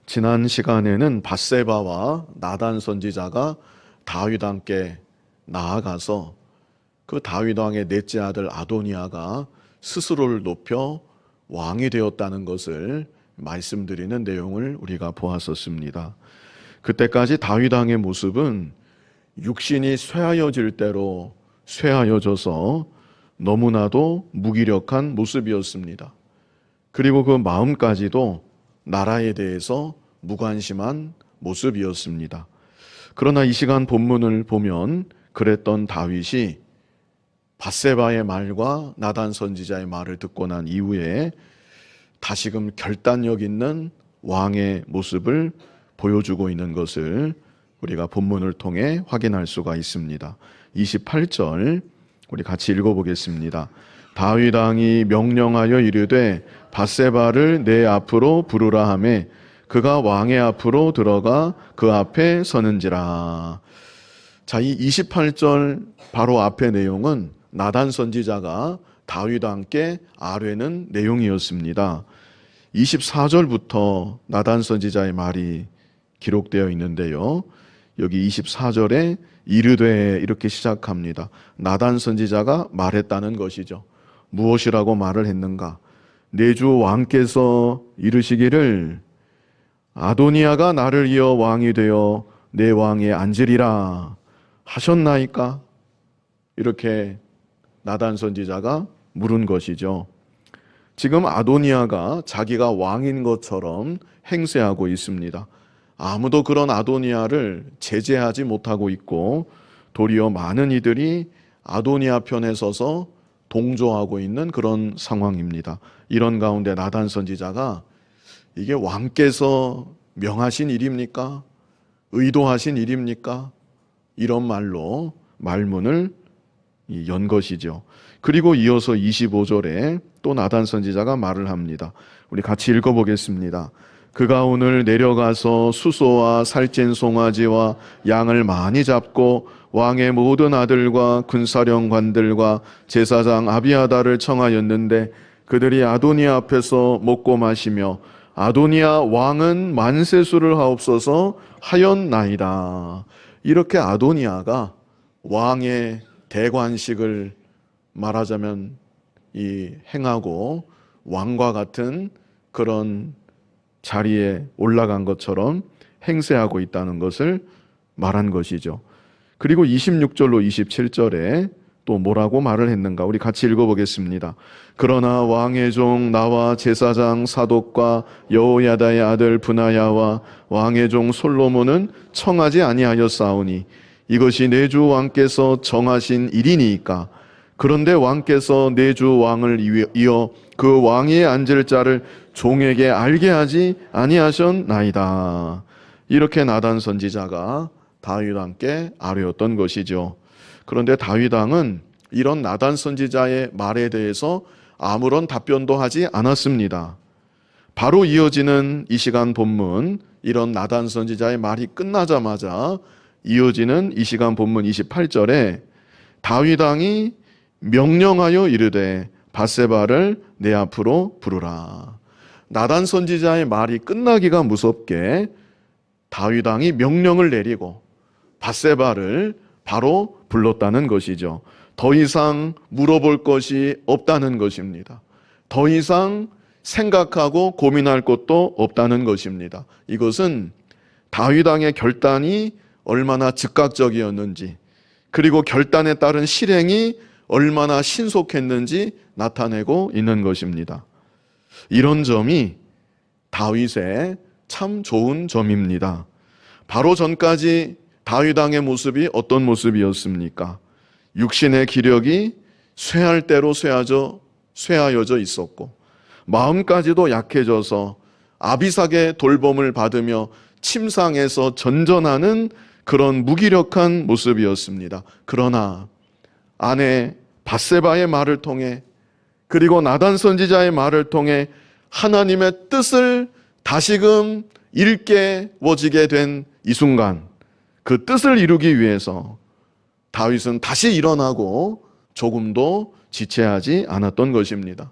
지난 시간에는 밧세바와 나단 선지자가 다윗 왕께 나아가서 그 다윗 왕의 넷째 아들 아도니아가 스스로를 높여 왕이 되었다는 것을 말씀드리는 내용을 우리가 보았었습니다. 그때까지 다윗 왕의 모습은 육신이 쇠하여질 대로 쇠하여져서 너무나도 무기력한 모습이었습니다. 그리고 그 마음까지도 나라에 대해서 무관심한 모습이었습니다. 그러나 이 시간 본문을 보면 그랬던 다윗이 밧세바의 말과 나단 선지자의 말을 듣고 난 이후에 다시금 결단력 있는 왕의 모습을 보여주고 있는 것을 우리가 본문을 통해 확인할 수가 있습니다. 28절 우리 같이 읽어보겠습니다. 다윗 왕이 명령하여 이르되 밧세바를 내 앞으로 부르라 하매 그가 왕의 앞으로 들어가 그 앞에 서는지라. 자, 이 28절 바로 앞의 내용은 나단 선지자가 다윗 왕께 아뢰는 내용이었습니다. 24절부터 나단 선지자의 말이 기록되어 있는데요. 여기 24절에 이르되 이렇게 시작합니다. 나단 선지자가 말했다는 것이죠. 무엇이라고 말을 했는가? 내 주 왕께서 이르시기를 아도니아가 나를 이어 왕이 되어 내 왕에 앉으리라 하셨나이까? 이렇게 나단 선지자가 물은 것이죠. 지금 아도니아가 자기가 왕인 것처럼 행세하고 있습니다. 아무도 그런 아도니아를 제재하지 못하고 있고 도리어 많은 이들이 아도니아 편에 서서 동조하고 있는 그런 상황입니다. 이런 가운데 나단 선지자가 이게 왕께서 명하신 일입니까? 의도하신 일입니까? 이런 말로 말문을 연 것이죠. 그리고 이어서 25절에 또 나단 선지자가 말을 합니다. 우리 같이 읽어보겠습니다. 그가 오늘 내려가서 수소와 살찐 송아지와 양을 많이 잡고 왕의 모든 아들과 군사령관들과 제사장 아비아다를 청하였는데 그들이 아도니아 앞에서 먹고 마시며 아도니아 왕은 만세수를 하옵소서 하였나이다. 이렇게 아도니아가 왕의 대관식을 말하자면 행하고 왕과 같은 그런 자리에 올라간 것처럼 행세하고 있다는 것을 말한 것이죠. 그리고 26절로 27절에 또 뭐라고 말을 했는가? 우리 같이 읽어보겠습니다. 그러나 왕의 종 나와 제사장 사독과 여호야다의 아들 브나야와 왕의 종 솔로몬은 청하지 아니하였사오니 이것이 내 주 왕께서 정하신 일이니까. 그런데 왕께서 내 주 왕을 이어 그 왕위에 앉을 자를 종에게 알게 하지 아니하셨나이다. 이렇게 나단 선지자가 다윗 왕께 아뢰었던 것이죠. 그런데 다윗 왕은 이런 나단 선지자의 말에 대해서 아무런 답변도 하지 않았습니다. 바로 이어지는 이 시간 본문, 이런 나단 선지자의 말이 끝나자마자 이어지는 이 시간 본문 28절에 다윗 왕이 명령하여 이르되 밧세바를 내 앞으로 부르라. 나단 선지자의 말이 끝나기가 무섭게 다윗 왕이 명령을 내리고 밧세바를 바로 불렀다는 것이죠. 더 이상 물어볼 것이 없다는 것입니다. 더 이상 생각하고 고민할 것도 없다는 것입니다. 이것은 다윗 왕의 결단이 얼마나 즉각적이었는지, 그리고 결단에 따른 실행이 얼마나 신속했는지 나타내고 있는 것입니다. 이런 점이 다윗의 참 좋은 점입니다. 바로 전까지 다윗 왕의 모습이 어떤 모습이었습니까? 육신의 기력이 쇠할 대로 쇠하여져 있었고 마음까지도 약해져서 아비삭의 돌봄을 받으며 침상에서 전전하는 그런 무기력한 모습이었습니다. 그러나 아내 밧세바의 말을 통해, 그리고 나단 선지자의 말을 통해 하나님의 뜻을 다시금 일깨워지게 된 이 순간, 그 뜻을 이루기 위해서 다윗은 다시 일어나고 조금도 지체하지 않았던 것입니다.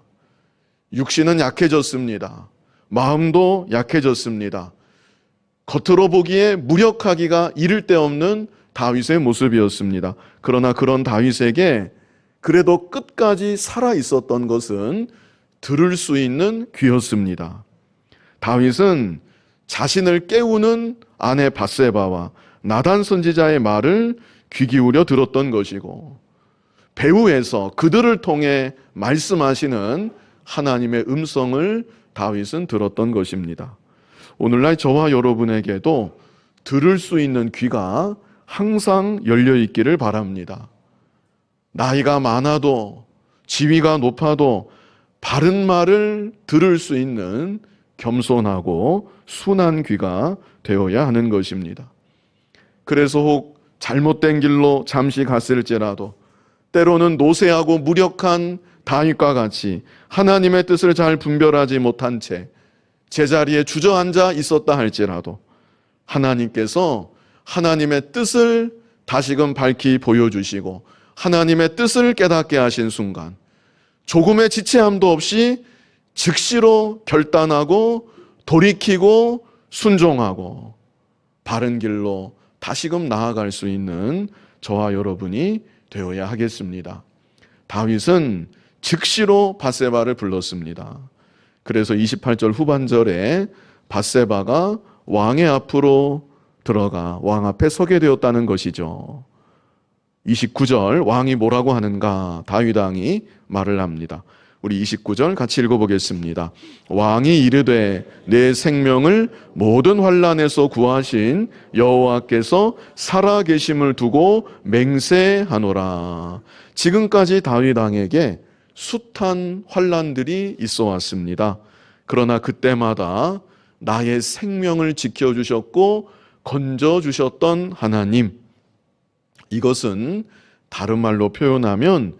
육신은 약해졌습니다. 마음도 약해졌습니다. 겉으로 보기에 무력하기가 이를 데 없는 다윗의 모습이었습니다. 그러나 그런 다윗에게 그래도 끝까지 살아 있었던 것은 들을 수 있는 귀였습니다. 다윗은 자신을 깨우는 아내 밧세바와 나단 선지자의 말을 귀 기울여 들었던 것이고, 배후에서 그들을 통해 말씀하시는 하나님의 음성을 다윗은 들었던 것입니다. 오늘날 저와 여러분에게도 들을 수 있는 귀가 항상 열려 있기를 바랍니다. 나이가 많아도 지위가 높아도 바른 말을 들을 수 있는 겸손하고 순한 귀가 되어야 하는 것입니다. 그래서 혹 잘못된 길로 잠시 갔을지라도 때로는 노쇠하고 무력한 다윗과 같이 하나님의 뜻을 잘 분별하지 못한 채 제자리에 주저앉아 있었다 할지라도 하나님께서 하나님의 뜻을 다시금 밝히 보여주시고 하나님의 뜻을 깨닫게 하신 순간 조금의 지체함도 없이 즉시로 결단하고 돌이키고 순종하고 바른 길로 다시금 나아갈 수 있는 저와 여러분이 되어야 하겠습니다. 다윗은 즉시로 밧세바를 불렀습니다. 그래서 28절 후반절에 밧세바가 왕의 앞으로 들어가 왕 앞에 서게 되었다는 것이죠. 29절 왕이 뭐라고 하는가? 다윗 왕이 말을 합니다. 우리 29절 같이 읽어보겠습니다. 왕이 이르되 내 생명을 모든 환난에서 구하신 여호와께서 살아계심을 두고 맹세하노라. 지금까지 다윗 왕에게 숱한 환난들이 있어 왔습니다. 그러나 그때마다 나의 생명을 지켜주셨고 건져주셨던 하나님, 이것은 다른 말로 표현하면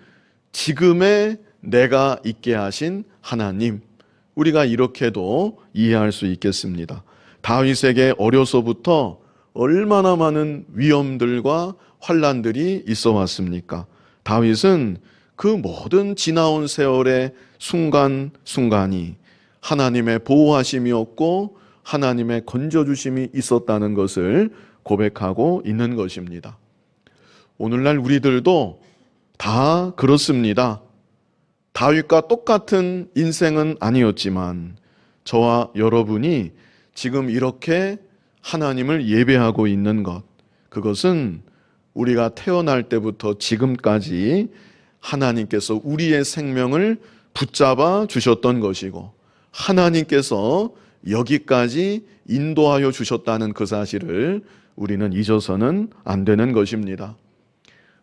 지금의 내가 있게 하신 하나님, 우리가 이렇게도 이해할 수 있겠습니다. 다윗에게 어려서부터 얼마나 많은 위험들과 환난들이 있어 왔습니까? 다윗은 그 모든 지나온 세월의 순간순간이 하나님의 보호하심이었고 하나님의 건져주심이 있었다는 것을 고백하고 있는 것입니다. 오늘날 우리들도 다 그렇습니다. 다윗과 똑같은 인생은 아니었지만 저와 여러분이 지금 이렇게 하나님을 예배하고 있는 것, 그것은 우리가 태어날 때부터 지금까지 하나님께서 우리의 생명을 붙잡아 주셨던 것이고 하나님께서 여기까지 인도하여 주셨다는 그 사실을 우리는 잊어서는 안 되는 것입니다.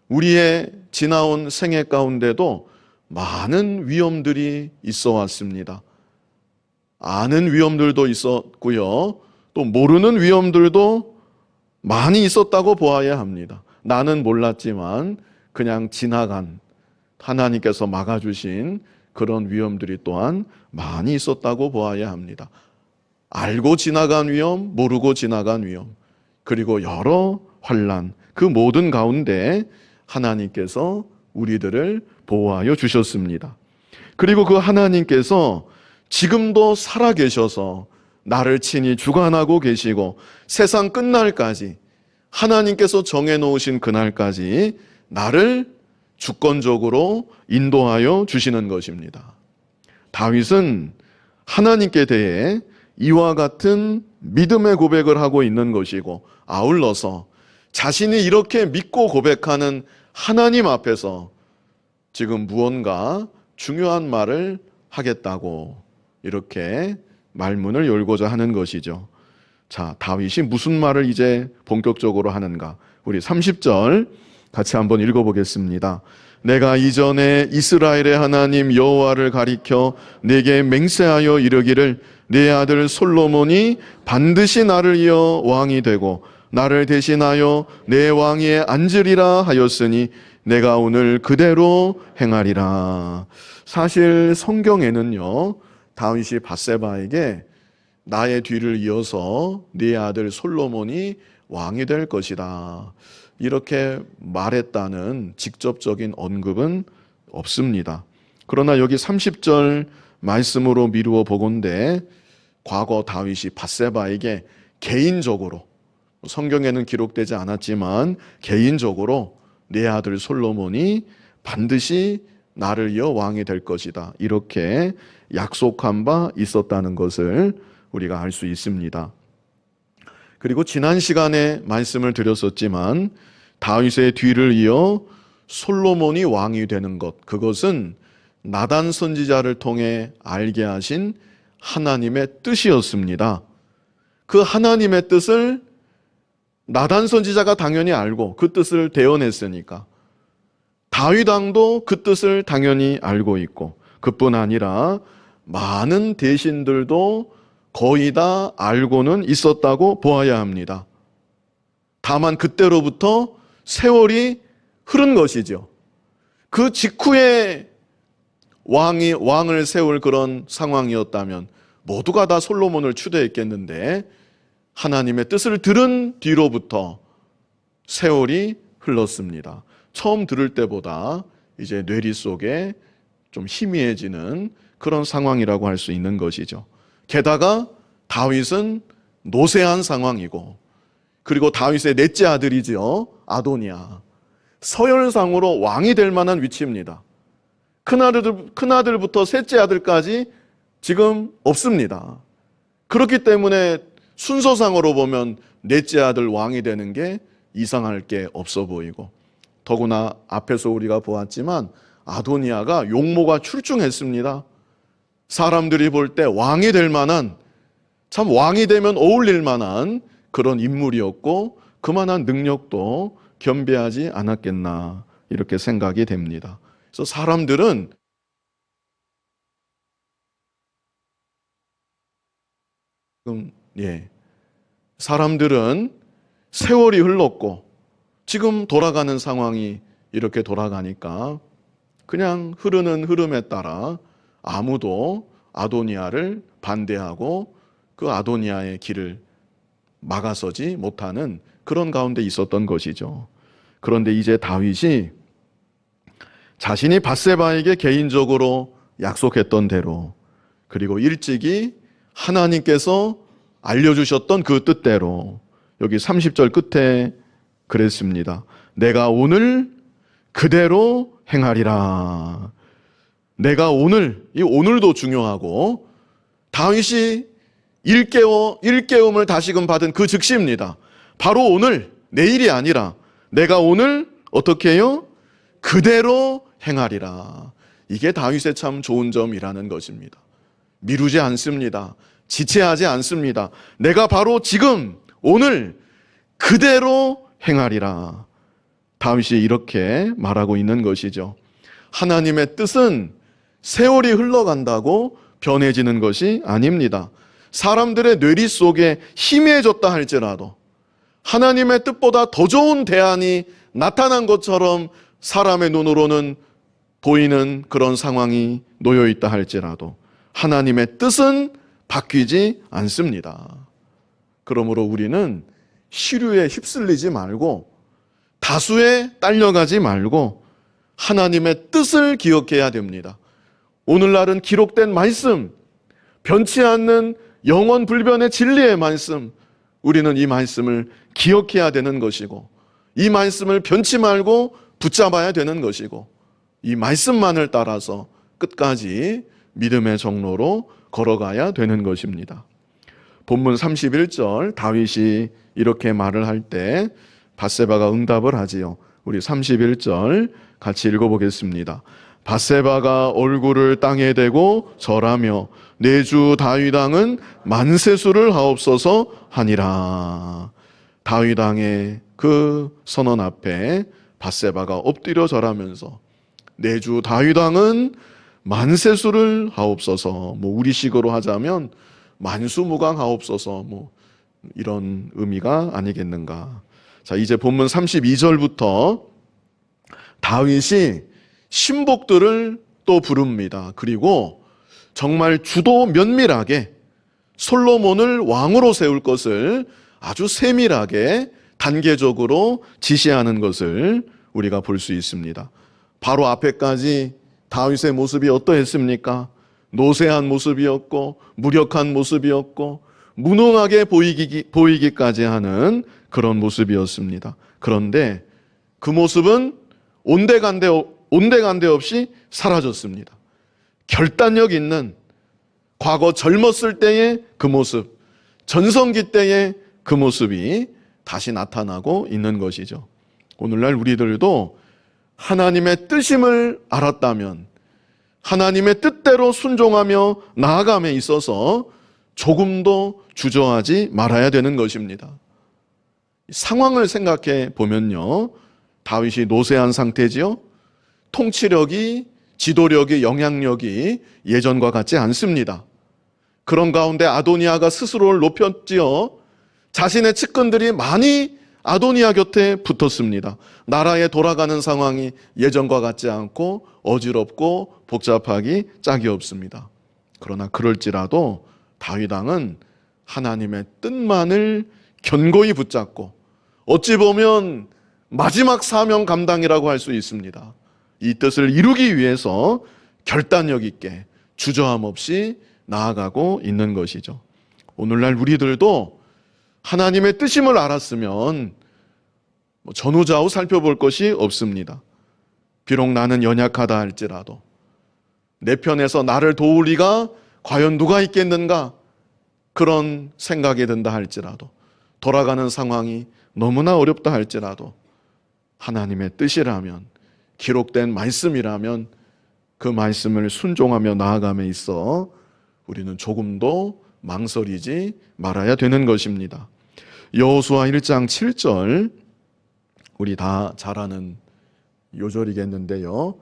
우리의 지나온 생애 가운데도 많은 위험들이 있어 왔습니다. 아는 위험들도 있었고요. 또 모르는 위험들도 많이 있었다고 보아야 합니다. 나는 몰랐지만 그냥 지나간 하나님께서 막아주신 그런 위험들이 또한 많이 있었다고 보아야 합니다. 알고 지나간 위험, 모르고 지나간 위험, 그리고 여러 환난, 그 모든 가운데 하나님께서 우리들을 보호하여 주셨습니다. 그리고 그 하나님께서 지금도 살아계셔서 나를 친히 주관하고 계시고 세상 끝날까지 하나님께서 정해놓으신 그날까지 나를 주권적으로 인도하여 주시는 것입니다. 다윗은 하나님께 대해 이와 같은 믿음의 고백을 하고 있는 것이고 아울러서 자신이 이렇게 믿고 고백하는 하나님 앞에서 지금 무언가 중요한 말을 하겠다고 이렇게 말문을 열고자 하는 것이죠. 자, 다윗이 무슨 말을 이제 본격적으로 하는가? 우리 30절 같이 한번 읽어보겠습니다. 내가 이전에 이스라엘의 하나님 여호와를 가리켜 내게 맹세하여 이르기를 내 아들 솔로몬이 반드시 나를 이어 왕이 되고 나를 대신하여 내 왕위에 앉으리라 하였으니 내가 오늘 그대로 행하리라. 사실 성경에는요, 다윗이 밧세바에게 나의 뒤를 이어서 네 아들 솔로몬이 왕이 될 것이다, 이렇게 말했다는 직접적인 언급은 없습니다. 그러나 여기 30절 말씀으로 미루어 보건대 과거 다윗이 밧세바에게 개인적으로, 성경에는 기록되지 않았지만 개인적으로 내 아들 솔로몬이 반드시 나를 이어 왕이 될 것이다, 이렇게 약속한 바 있었다는 것을 우리가 알 수 있습니다. 그리고 지난 시간에 말씀을 드렸었지만 다윗의 뒤를 이어 솔로몬이 왕이 되는 것, 그것은 나단 선지자를 통해 알게 하신 하나님의 뜻이었습니다. 그 하나님의 뜻을 나단 선지자가 당연히 알고 그 뜻을 대언했으니까 다윗 왕도 그 뜻을 당연히 알고 있고, 그뿐 아니라 많은 대신들도 거의 다 알고는 있었다고 보아야 합니다. 다만 그때로부터 세월이 흐른 것이죠. 그 직후에 왕을 세울 그런 상황이었다면 모두가 다 솔로몬을 추대했겠는데, 하나님의 뜻을 들은 뒤로부터 세월이 흘렀습니다. 처음 들을 때보다 이제 뇌리 속에 좀 희미해지는 그런 상황이라고 할 수 있는 것이죠. 게다가 다윗은 노쇠한 상황이고, 그리고 다윗의 넷째 아들이지요, 아도니아. 서열상으로 왕이 될 만한 위치입니다. 큰아들부터 셋째 아들까지 지금 없습니다. 그렇기 때문에 순서상으로 보면 넷째 아들 왕이 되는 게 이상할 게 없어 보이고, 더구나 앞에서 우리가 보았지만 아도니아가 용모가 출중했습니다. 사람들이 볼 때 왕이 될 만한, 참 왕이 되면 어울릴 만한 그런 인물이었고, 그만한 능력도 겸비하지 않았겠나, 이렇게 생각이 됩니다. 그래서 사람들은 세월이 흘렀고 지금 돌아가는 상황이 이렇게 돌아가니까 그냥 흐르는 흐름에 따라 아무도 아도니아를 반대하고 그 아도니아의 길을 막아서지 못하는 그런 가운데 있었던 것이죠. 그런데 이제 다윗이 자신이 밧세바에게 개인적으로 약속했던 대로, 그리고 일찍이 하나님께서 알려주셨던 그 뜻대로, 여기 30절 끝에 그랬습니다. 내가 오늘 그대로 행하리라. 내가 오늘, 이 오늘도 중요하고, 다윗이 일깨움을 다시금 받은 그 즉시입니다. 바로 오늘, 내일이 아니라 내가 오늘 어떻게 해요? 그대로 행하리라. 이게 다윗의 참 좋은 점이라는 것입니다. 미루지 않습니다. 지체하지 않습니다. 내가 바로 지금 오늘 그대로 행하리라. 다윗이 이렇게 말하고 있는 것이죠. 하나님의 뜻은 세월이 흘러간다고 변해지는 것이 아닙니다. 사람들의 뇌리 속에 희미해졌다 할지라도 하나님의 뜻보다 더 좋은 대안이 나타난 것처럼 사람의 눈으로는 보이는 그런 상황이 놓여 있다 할지라도 하나님의 뜻은 바뀌지 않습니다. 그러므로 우리는 시류에 휩쓸리지 말고, 다수에 딸려가지 말고 하나님의 뜻을 기억해야 됩니다. 오늘날은 기록된 말씀, 변치 않는 영원 불변의 진리의 말씀, 우리는 이 말씀을 기억해야 되는 것이고, 이 말씀을 변치 말고 붙잡아야 되는 것이고, 이 말씀만을 따라서 끝까지 믿음의 정로로 걸어가야 되는 것입니다. 본문 31절 다윗이 이렇게 말을 할 때 밧세바가 응답을 하지요. 우리 31절 같이 읽어보겠습니다. 밧세바가 얼굴을 땅에 대고 절하며 내 주 다윗 왕은 만세수를 하옵소서 하니라. 다윗 왕의 그 선언 앞에 밧세바가 엎드려 절하면서 내 주 다윗 왕은 만세수를 하옵소서, 우리식으로 하자면 만수무강 하옵소서, 이런 의미가 아니겠는가. 자, 이제 본문 32절부터 다윗이 신복들을 또 부릅니다. 그리고 정말 주도 면밀하게 솔로몬을 왕으로 세울 것을 아주 세밀하게 단계적으로 지시하는 것을 우리가 볼 수 있습니다. 바로 앞에까지 다윗의 모습이 어떠했습니까? 노쇠한 모습이었고 무력한 모습이었고 무능하게 보이기까지 하는 그런 모습이었습니다. 그런데 그 모습은 온데간데 없이 사라졌습니다. 결단력 있는 과거 젊었을 때의 그 모습, 전성기 때의 그 모습이 다시 나타나고 있는 것이죠. 오늘날 우리들도 하나님의 뜻임을 알았다면 하나님의 뜻대로 순종하며 나아감에 있어서 조금도 주저하지 말아야 되는 것입니다. 상황을 생각해 보면요, 다윗이 노쇠한 상태지요. 통치력이, 지도력이, 영향력이 예전과 같지 않습니다. 그런 가운데 아도니아가 스스로를 높였지요. 자신의 측근들이 많이 아도니아 곁에 붙었습니다. 나라에 돌아가는 상황이 예전과 같지 않고 어지럽고 복잡하기 짝이 없습니다. 그러나 그럴지라도 다윗 왕은 하나님의 뜻만을 견고히 붙잡고 어찌 보면 마지막 사명 감당이라고 할 수 있습니다. 이 뜻을 이루기 위해서 결단력 있게 주저함 없이 나아가고 있는 것이죠. 오늘날 우리들도 하나님의 뜻임을 알았으면 전후좌우 살펴볼 것이 없습니다. 비록 나는 연약하다 할지라도 내 편에서 나를 도울 리가 과연 누가 있겠는가, 그런 생각이 든다 할지라도, 돌아가는 상황이 너무나 어렵다 할지라도 하나님의 뜻이라면, 기록된 말씀이라면 그 말씀을 순종하며 나아감에 있어 우리는 조금도 망설이지 말아야 되는 것입니다. 여호수아 1장 7절, 우리 다 잘 아는 요절이겠는데요,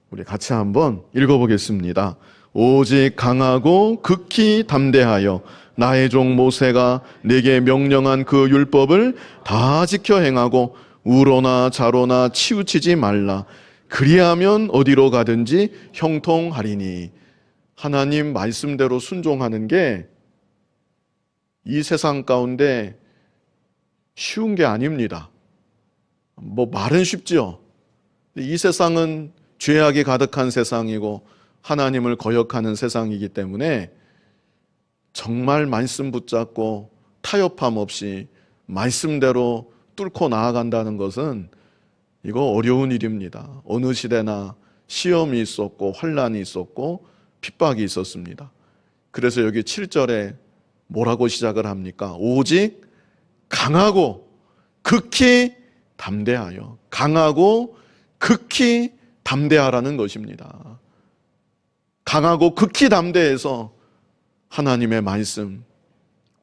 우리 같이 한번 읽어보겠습니다. 오직 강하고 극히 담대하여 나의 종 모세가 내게 명령한 그 율법을 다 지켜 행하고 우로나 좌로나 치우치지 말라. 그리하면 어디로 가든지 형통하리니. 하나님 말씀대로 순종하는 게 이 세상 가운데 쉬운 게 아닙니다. 말은 쉽지요. 이 세상은 죄악이 가득한 세상이고 하나님을 거역하는 세상이기 때문에 정말 말씀 붙잡고 타협함 없이 말씀대로 뚫고 나아간다는 것은 이거 어려운 일입니다. 어느 시대나 시험이 있었고 환난이 있었고 핍박이 있었습니다. 그래서 여기 7절에 뭐라고 시작을 합니까? 오직 강하고 극히 담대하여. 강하고 극히 담대하라는 것입니다. 강하고 극히 담대해서 하나님의 말씀,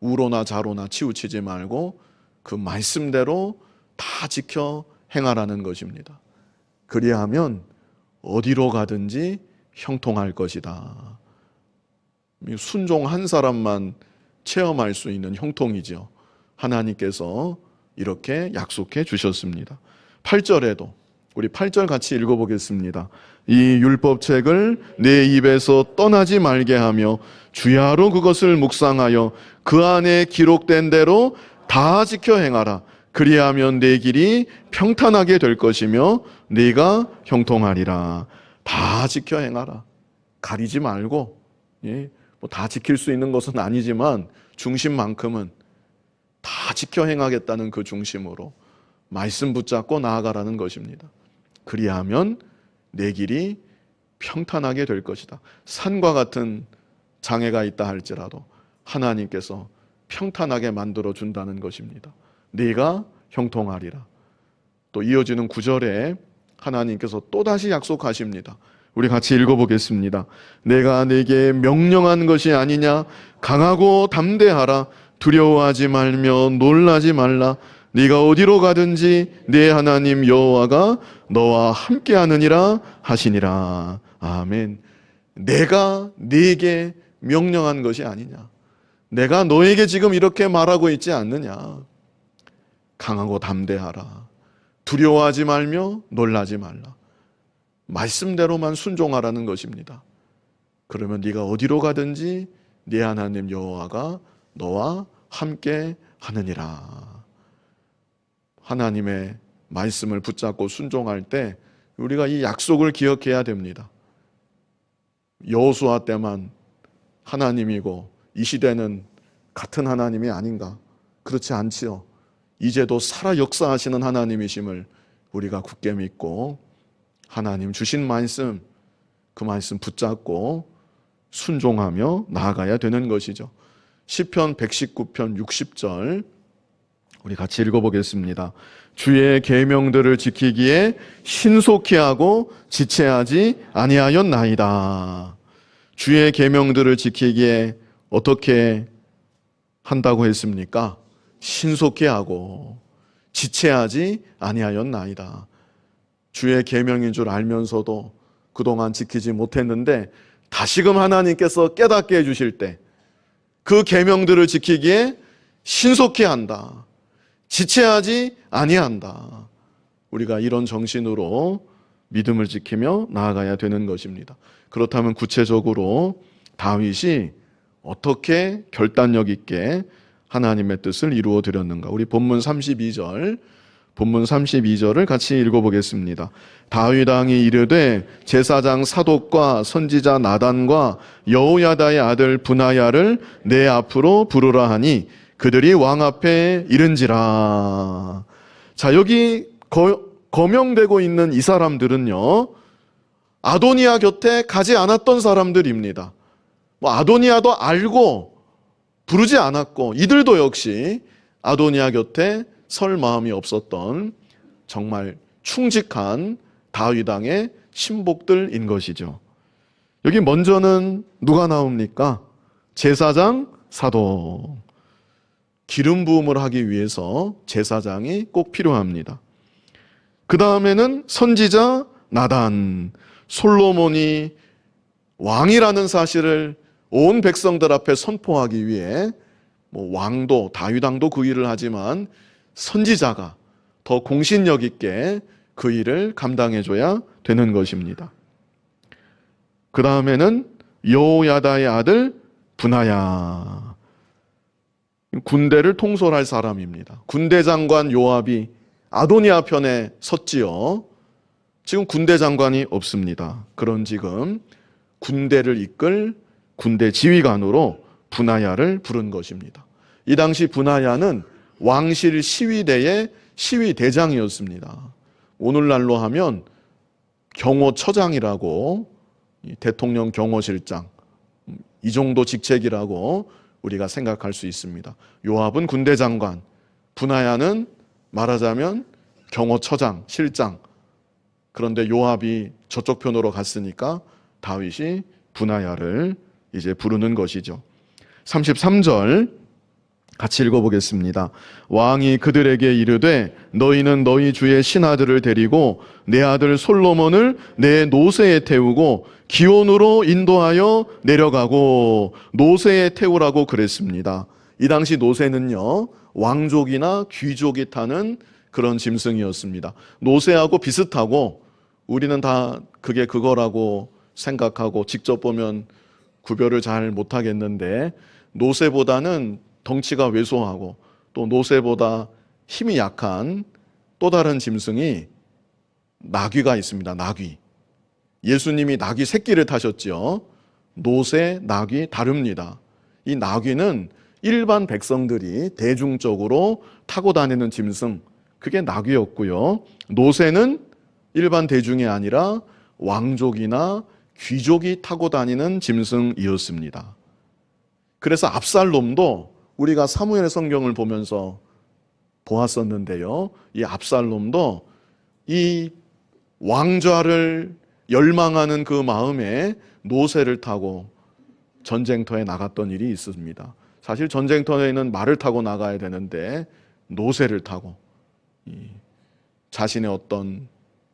우로나 좌로나 치우치지 말고 그 말씀대로 다 지켜 행하라는 것입니다. 그리하면 어디로 가든지 형통할 것이다. 순종한 사람만 체험할 수 있는 형통이죠. 하나님께서 이렇게 약속해 주셨습니다. 8절에도 우리 8절 같이 읽어보겠습니다. 이 율법책을 내 입에서 떠나지 말게 하며 주야로 그것을 묵상하여 그 안에 기록된 대로 다 지켜 행하라. 그리하면 내 길이 평탄하게 될 것이며 네가 형통하리라. 다 지켜 행하라. 가리지 말고, 다 지킬 수 있는 것은 아니지만 중심만큼은 다 지켜 행하겠다는 그 중심으로 말씀 붙잡고 나아가라는 것입니다. 그리하면 내 길이 평탄하게 될 것이다. 산과 같은 장애가 있다 할지라도 하나님께서 평탄하게 만들어 준다는 것입니다. 네가 형통하리라. 또 이어지는 9절에 하나님께서 또다시 약속하십니다. 우리 같이 읽어보겠습니다. 내가 네게 명령한 것이 아니냐. 강하고 담대하라. 두려워하지 말며 놀라지 말라. 네가 어디로 가든지 네 하나님 여호와가 너와 함께하느니라 하시니라. 아멘. 내가 네게 명령한 것이 아니냐. 내가 너에게 지금 이렇게 말하고 있지 않느냐. 강하고 담대하라. 두려워하지 말며 놀라지 말라. 말씀대로만 순종하라는 것입니다. 그러면 네가 어디로 가든지 네 하나님 여호와가 너와 함께 하느니라. 하나님의 말씀을 붙잡고 순종할 때 우리가 이 약속을 기억해야 됩니다. 여호수아 때만 하나님이고 이 시대는 같은 하나님이 아닌가? 그렇지 않지요. 이제도 살아 역사하시는 하나님이심을 우리가 굳게 믿고 하나님 주신 말씀, 그 말씀 붙잡고 순종하며 나아가야 되는 것이죠. 시편 119편 60절 우리 같이 읽어보겠습니다. 주의 계명들을 지키기에 신속히 하고 지체하지 아니하였나이다. 주의 계명들을 지키기에 어떻게 한다고 했습니까? 신속히 하고 지체하지 아니하였나이다. 주의 계명인 줄 알면서도 그동안 지키지 못했는데 다시금 하나님께서 깨닫게 해주실 때 그 계명들을 지키기에 신속히 한다. 지체하지 아니한다. 우리가 이런 정신으로 믿음을 지키며 나아가야 되는 것입니다. 그렇다면 구체적으로 다윗이 어떻게 결단력 있게 하나님의 뜻을 이루어 드렸는가? 우리 본문 32절을 같이 읽어보겠습니다. 다윗 왕이 이르되 제사장 사독과 선지자 나단과 여호야다의 아들 브나야를 내 앞으로 부르라 하니 그들이 왕 앞에 이른지라. 자, 여기 거명되고 있는 이 사람들은요, 아도니아 곁에 가지 않았던 사람들입니다. 아도니아도 알고 부르지 않았고 이들도 역시 아도니아 곁에 설 마음이 없었던 정말 충직한 다윗 왕의 신복들인 것이죠. 여기 먼저는 누가 나옵니까? 제사장 사독. 기름 부음을 하기 위해서 제사장이 꼭 필요합니다. 그 다음에는 선지자 나단. 솔로몬이 왕이라는 사실을 온 백성들 앞에 선포하기 위해 왕도 다윗 왕도 그 일을 하지만 선지자가 더 공신력 있게 그 일을 감당해줘야 되는 것입니다. 그 다음에는 여호야다의 아들 브나야. 군대를 통솔할 사람입니다. 군대 장관 요압이 아도니아 편에 섰지요. 지금 군대 장관이 없습니다. 그런 지금 군대를 이끌 군대 지휘관으로 브나야를 부른 것입니다. 이 당시 브나야는 왕실 시위대의 시위대장이었습니다. 오늘날로 하면 경호처장이라고, 대통령 경호실장, 이 정도 직책이라고 우리가 생각할 수 있습니다. 요압은 군대 장관, 브나야는 말하자면 경호처장, 실장. 그런데 요압이 저쪽 편으로 갔으니까 다윗이 브나야를 이제 부르는 것이죠. 33절 같이 읽어보겠습니다. 왕이 그들에게 이르되 너희는 너희 주의 신하들을 데리고 내 아들 솔로몬을 내 노새에 태우고 기온으로 인도하여 내려가고. 노새에 태우라고 그랬습니다. 이 당시 노새는요, 왕족이나 귀족이 타는 그런 짐승이었습니다. 노새하고 비슷하고 우리는 다 그게 그거라고 생각하고 직접 보면 구별을 잘 못하겠는데, 노새보다는 덩치가 왜소하고 또 노새보다 힘이 약한 또 다른 짐승이 나귀가 있습니다. 나귀. 예수님이 나귀 새끼를 타셨죠. 노새, 나귀 다릅니다. 이 나귀는 일반 백성들이 대중적으로 타고 다니는 짐승, 그게 나귀였고요. 노새는 일반 대중이 아니라 왕족이나 귀족이 타고 다니는 짐승이었습니다. 그래서 압살롬도 우리가 사무엘 성경을 보면서 보았었는데요. 이 압살롬도 이 왕좌를 열망하는 그 마음에 노새를 타고 전쟁터에 나갔던 일이 있습니다. 사실 전쟁터에는 말을 타고 나가야 되는데 노새를 타고 자신의 어떤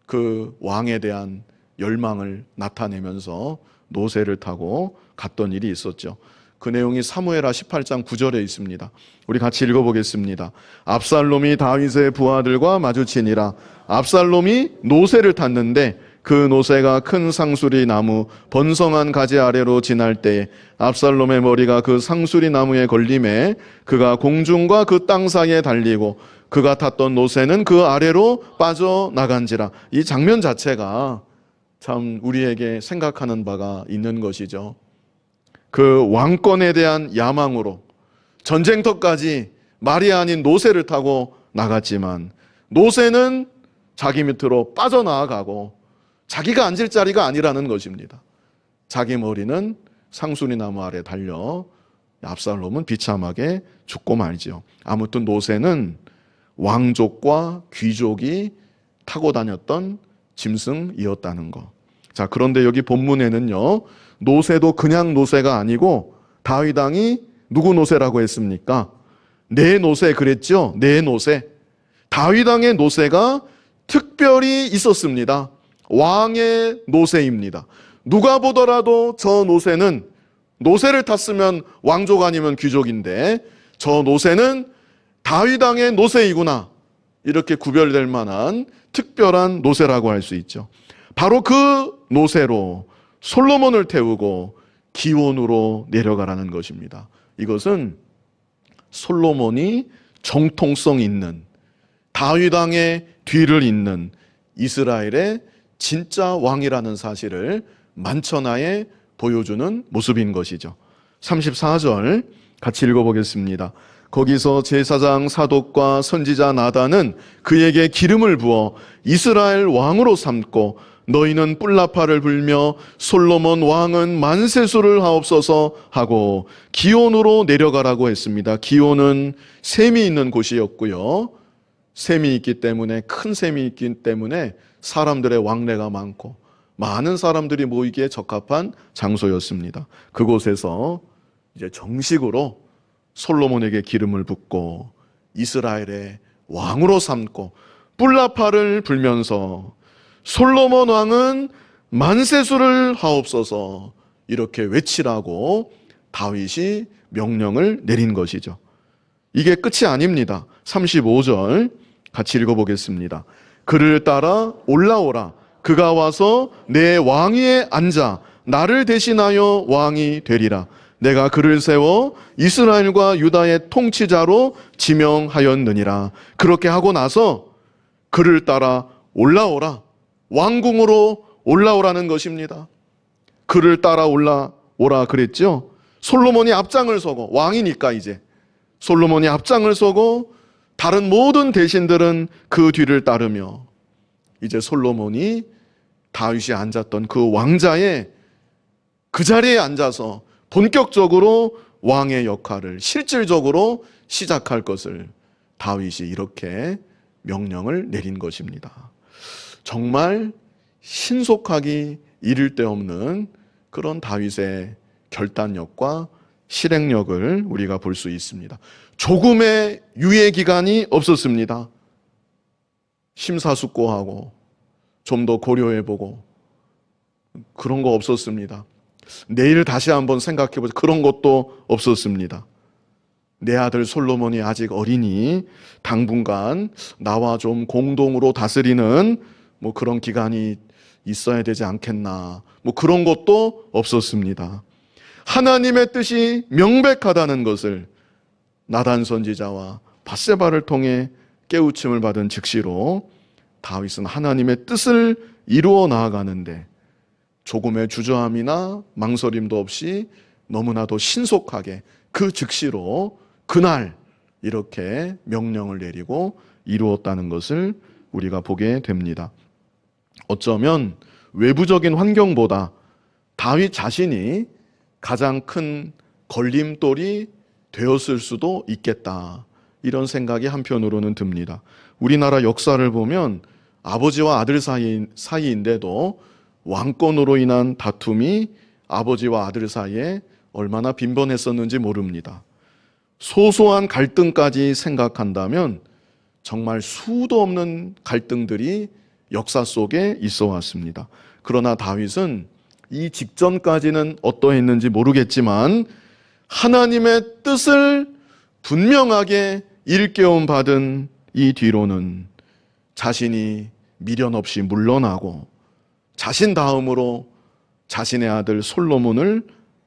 그 왕에 대한 열망을 나타내면서 노새를 타고 갔던 일이 있었죠. 그 내용이 사무엘하 18장 9절에 있습니다. 우리 같이 읽어보겠습니다. 압살롬이 다윗의 부하들과 마주치니라. 압살롬이 노새를 탔는데 그 노새가 큰 상수리 나무 번성한 가지 아래로 지날 때에 압살롬의 머리가 그 상수리 나무에 걸림에 그가 공중과 그 땅 사이에 달리고 그가 탔던 노새는 그 아래로 빠져나간지라. 이 장면 자체가 참 우리에게 생각하는 바가 있는 것이죠. 그 왕권에 대한 야망으로 전쟁터까지 말이 아닌 노새를 타고 나갔지만 노새는 자기 밑으로 빠져나가고 자기가 앉을 자리가 아니라는 것입니다. 자기 머리는 상수리 나무 아래 달려 압살롬은 비참하게 죽고 말지요. 아무튼 노새는 왕족과 귀족이 타고 다녔던 짐승이었다는 것. 자, 그런데 여기 본문에는요, 노새도 그냥 노새가 아니고 다윗 왕이 누구 노새라고 했습니까? 내 노새 그랬죠? 내 노새. 다윗 왕의 노새가 특별히 있었습니다. 왕의 노새입니다. 누가 보더라도 저 노새는, 노새를 탔으면 왕족 아니면 귀족인데 저 노새는 다윗 왕의 노새이구나, 이렇게 구별될 만한 특별한 노새라고 할 수 있죠. 바로 그 노새로 솔로몬을 태우고 기온으로 내려가라는 것입니다. 이것은 솔로몬이 정통성 있는, 다윗 왕의 뒤를 잇는 이스라엘의 진짜 왕이라는 사실을 만천하에 보여주는 모습인 것이죠. 34절 같이 읽어보겠습니다. 거기서 제사장 사독과 선지자 나단은 그에게 기름을 부어 이스라엘 왕으로 삼고 너희는 뿔나파를 불며 솔로몬 왕은 만세수를 하옵소서 하고 기온으로 내려가라고 했습니다. 기온은 샘이 있는 곳이었고요. 샘이 있기 때문에, 큰 샘이 있기 때문에 사람들의 왕래가 많고 많은 사람들이 모이기에 적합한 장소였습니다. 그곳에서 이제 정식으로 솔로몬에게 기름을 붓고 이스라엘의 왕으로 삼고 뿔나파를 불면서 솔로몬 왕은 만세수를 하옵소서, 이렇게 외치라고 다윗이 명령을 내린 것이죠. 이게 끝이 아닙니다. 35절 같이 읽어보겠습니다. 그를 따라 올라오라. 그가 와서 내 왕위에 앉아 나를 대신하여 왕이 되리라. 내가 그를 세워 이스라엘과 유다의 통치자로 지명하였느니라. 그렇게 하고 나서 그를 따라 올라오라. 왕궁으로 올라오라는 것입니다. 그를 따라 올라오라 그랬죠. 솔로몬이 앞장을 서고, 왕이니까 이제 솔로몬이 앞장을 서고 다른 모든 대신들은 그 뒤를 따르며 이제 솔로몬이 다윗이 앉았던 그 왕자의 그 자리에 앉아서 본격적으로 왕의 역할을 실질적으로 시작할 것을 다윗이 이렇게 명령을 내린 것입니다. 정말 신속하기 이를 데 없는 그런 다윗의 결단력과 실행력을 우리가 볼 수 있습니다. 조금의 유예 기간이 없었습니다. 심사숙고하고 좀 더 고려해보고 그런 거 없었습니다. 내일 다시 한번 생각해보자, 그런 것도 없었습니다. 내 아들 솔로몬이 아직 어리니 당분간 나와 좀 공동으로 다스리는 그런 기간이 있어야 되지 않겠나, 그런 것도 없었습니다. 하나님의 뜻이 명백하다는 것을 나단 선지자와 밧세바를 통해 깨우침을 받은 즉시로 다윗은 하나님의 뜻을 이루어 나아가는데 조금의 주저함이나 망설임도 없이 너무나도 신속하게 그 즉시로 그날 이렇게 명령을 내리고 이루었다는 것을 우리가 보게 됩니다. 어쩌면 외부적인 환경보다 다윗 자신이 가장 큰 걸림돌이 되었을 수도 있겠다, 이런 생각이 한편으로는 듭니다. 우리나라 역사를 보면 아버지와 아들 사이인데도 왕권으로 인한 다툼이 아버지와 아들 사이에 얼마나 빈번했었는지 모릅니다. 소소한 갈등까지 생각한다면 정말 수도 없는 갈등들이 역사 속에 있어 왔습니다. 그러나 다윗은 이 직전까지는 어떠했는지 모르겠지만 하나님의 뜻을 분명하게 일깨움 받은 이 뒤로는 자신이 미련 없이 물러나고 자신 다음으로 자신의 아들 솔로몬을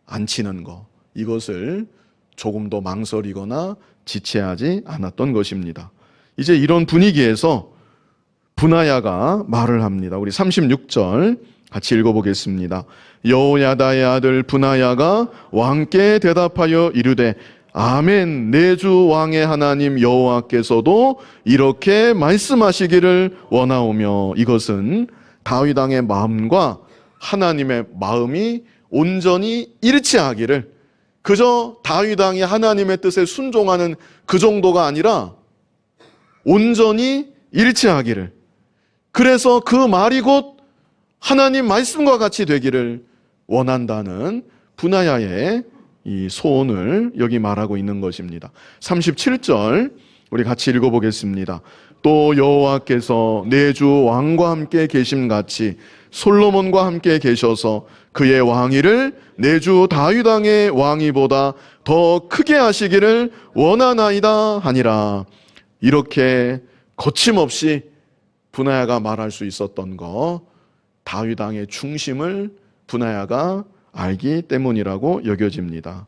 앉히는 것, 이것을 조금도 망설이거나 지체하지 않았던 것입니다. 이제 이런 분위기에서 브나야가 말을 합니다. 우리 36절 같이 읽어보겠습니다. 여호야다의 아들 브나야가 왕께 대답하여 이르되 아멘. 내 주 왕의 하나님 여호와께서도 이렇게 말씀하시기를 원하오며. 이것은 다윗 왕의 마음과 하나님의 마음이 온전히 일치하기를, 그저 다윗 왕이 하나님의 뜻에 순종하는 그 정도가 아니라 온전히 일치하기를, 그래서 그 말이 곧 하나님 말씀과 같이 되기를 원한다는 분하야의 이 소원을 여기 말하고 있는 것입니다. 37절 우리 같이 읽어보겠습니다. 또 여호와께서 내 주 왕과 함께 계심같이 솔로몬과 함께 계셔서 그의 왕위를 내 주 다윗 왕의 왕위보다 더 크게 하시기를 원하나이다 하니라. 이렇게 거침없이 분하야가 말할 수 있었던 거, 다윗 왕의 중심을 분하야가 알기 때문이라고 여겨집니다.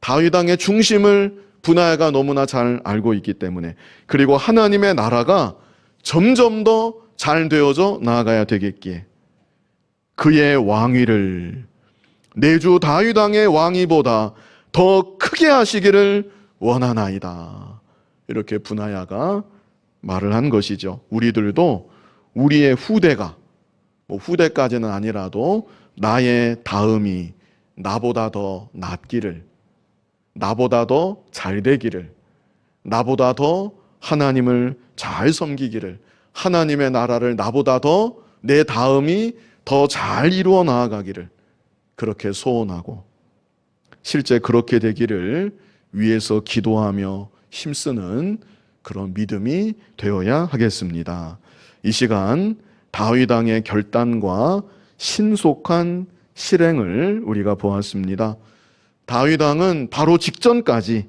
다윗 왕의 중심을 분하야가 너무나 잘 알고 있기 때문에, 그리고 하나님의 나라가 점점 더 잘 되어져 나아가야 되겠기에 그의 왕위를 내 주 다윗 왕의 왕위보다 더 크게 하시기를 원하나이다. 이렇게 분하야가 말을 한 것이죠. 우리들도 우리의 후대가, 후대까지는 아니라도 나의 다음이 나보다 더 낫기를, 나보다 더 잘 되기를, 나보다 더 하나님을 잘 섬기기를, 하나님의 나라를 나보다 더 내 다음이 더 잘 이루어 나아가기를 그렇게 소원하고, 실제 그렇게 되기를 위해서 기도하며 힘쓰는 그런 믿음이 되어야 하겠습니다. 이 시간 다윗 왕의 결단과 신속한 실행을 우리가 보았습니다. 다윗 왕은 바로 직전까지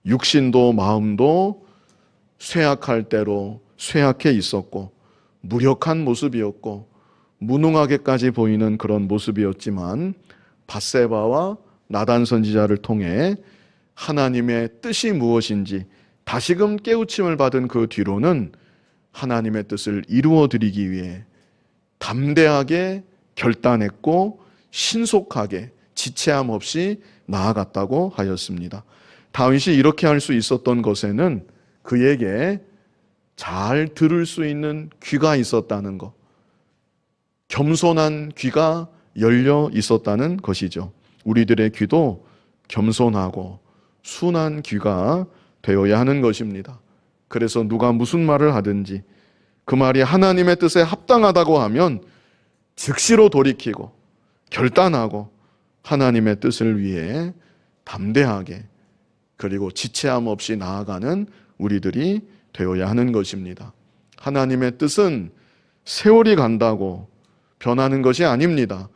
육신도 마음도 쇠약할 대로 쇠약해 있었고 무력한 모습이었고 무능하게까지 보이는 그런 모습이었지만, 밧세바와 나단 선지자를 통해 하나님의 뜻이 무엇인지 다시금 깨우침을 받은 그 뒤로는 하나님의 뜻을 이루어 드리기 위해 담대하게 결단했고 신속하게 지체함 없이 나아갔다고 하였습니다. 다윗이 이렇게 할 수 있었던 것에는 그에게 잘 들을 수 있는 귀가 있었다는 것, 겸손한 귀가 열려 있었다는 것이죠. 우리들의 귀도 겸손하고 순한 귀가 되어야 하는 것입니다. 그래서 누가 무슨 말을 하든지 그 말이 하나님의 뜻에 합당하다고 하면 즉시로 돌이키고 결단하고 하나님의 뜻을 위해 담대하게, 그리고 지체함 없이 나아가는 우리들이 되어야 하는 것입니다. 하나님의 뜻은 세월이 간다고 변하는 것이 아닙니다.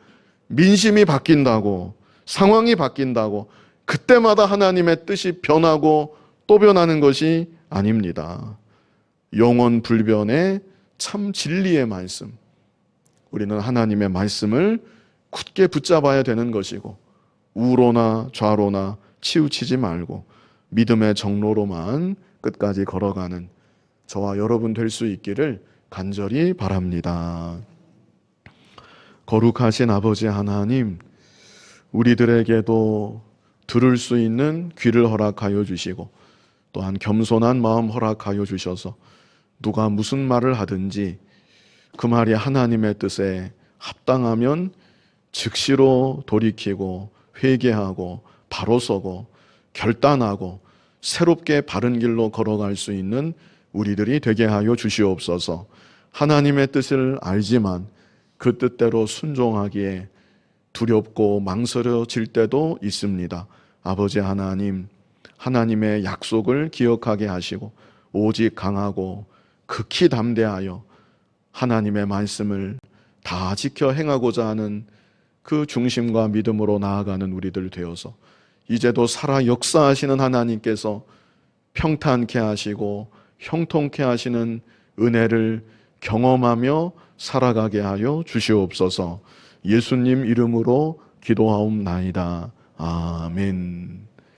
민심이 바뀐다고, 상황이 바뀐다고 그때마다 하나님의 뜻이 변하고 또 변하는 것이 아닙니다. 영원 불변의 참 진리의 말씀, 우리는 하나님의 말씀을 굳게 붙잡아야 되는 것이고, 우로나 좌로나 치우치지 말고 믿음의 정로로만 끝까지 걸어가는 저와 여러분 될 수 있기를 간절히 바랍니다. 거룩하신 아버지 하나님, 우리들에게도 들을 수 있는 귀를 허락하여 주시고 또한 겸손한 마음 허락하여 주셔서 누가 무슨 말을 하든지 그 말이 하나님의 뜻에 합당하면 즉시로 돌이키고 회개하고 바로 서고 결단하고 새롭게 바른 길로 걸어갈 수 있는 우리들이 되게 하여 주시옵소서. 하나님의 뜻을 알지만 그 뜻대로 순종하기에 두렵고 망설여질 때도 있습니다. 아버지 하나님, 하나님의 약속을 기억하게 하시고 오직 강하고 극히 담대하여 하나님의 말씀을 다 지켜 행하고자 하는 그 중심과 믿음으로 나아가는 우리들 되어서 이제도 살아 역사하시는 하나님께서 평탄케 하시고 형통케 하시는 은혜를 경험하며 살아가게 하여 주시옵소서. 예수님 이름으로 기도하옵나이다. 아멘.